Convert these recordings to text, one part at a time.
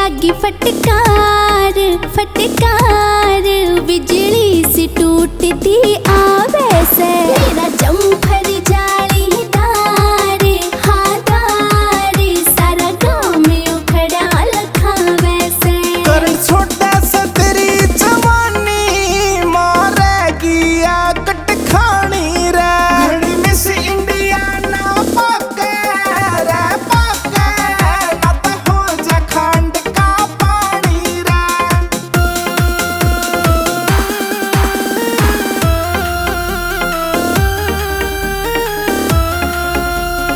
लगी फटकार फटकार, बिजली सी टूटती आवे से। मेरा जम्फर जालीदार हादार, सारा गाँव में उखड़ा लखा वैसे। करंट छोटा सा तेरी जवानी मारेगी कट खानी रे। घड़ी मिस इंडिया ना पाके रे पाके, ना तो हो जा खंड का पानी रे।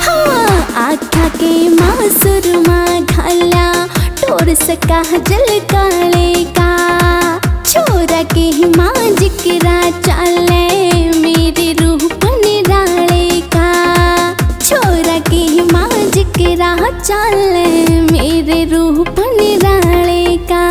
हाँ आँखा के मासुरमा घाला, टोर सका जल काले का। छोरा के ही माँ जिकरा चाले, मेरी रूह निराले का। छोरा के ही माँ जिकरा चाले, मेरे रूह निराले का।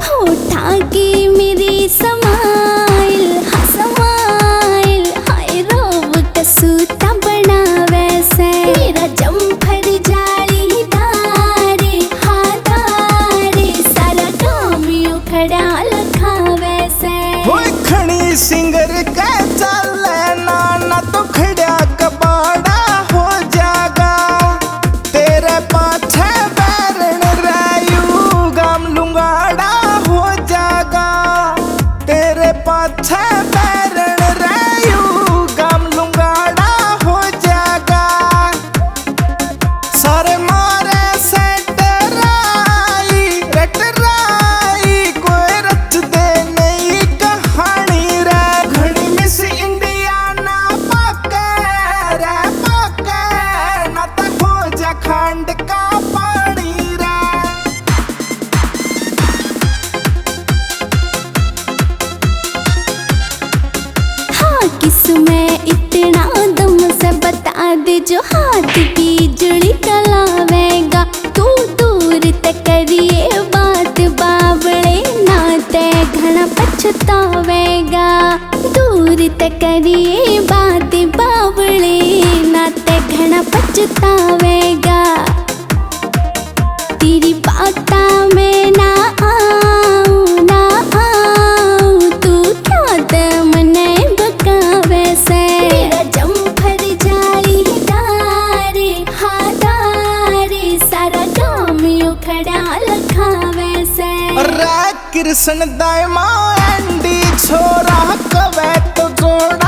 होठा की मेरी समाइल हाँ समाइल, हाय रोब कसूता बना वैसे। मेरा जम्फर जालीदार हादार, सारा गाँव में उखड़ा लखा वैसे। होए खड़ी सिंगर के चले ना, ना तो खड़ा कबाड़ा हो जागा। तेरे पाछे बैरण रायू गाम लुंगाड़ा हो जागा। तेरे पाछे बैरण रायू गाम लुंगाड़ा हो जागा। सारे मारे से टराई रटराई, कोई रच दे नई कहानी रे। घड़ी मिस इंडिया ना पाके रे पाके, ना तो हो जा खंड का पानी रे। हाँ किसमें इतना दम से बता दे, जो हाथ की जुड़ी कलावेगा। तू दूर तक करिए बात बावड़े, नाते घना पछतावेगा। दूर तक करिए बात बावड़े, नाते घना पछतावेगा। तेरी बाता में ना आऊं ना आऊं, तू क्या ते मने बका वैसे। मेरा जम्फर जालीदार हादार, सारा गाँव में उखड़ा लखा वैसे। रे कृष्ण दाई मां एंडी छोरा कवे तो जोड़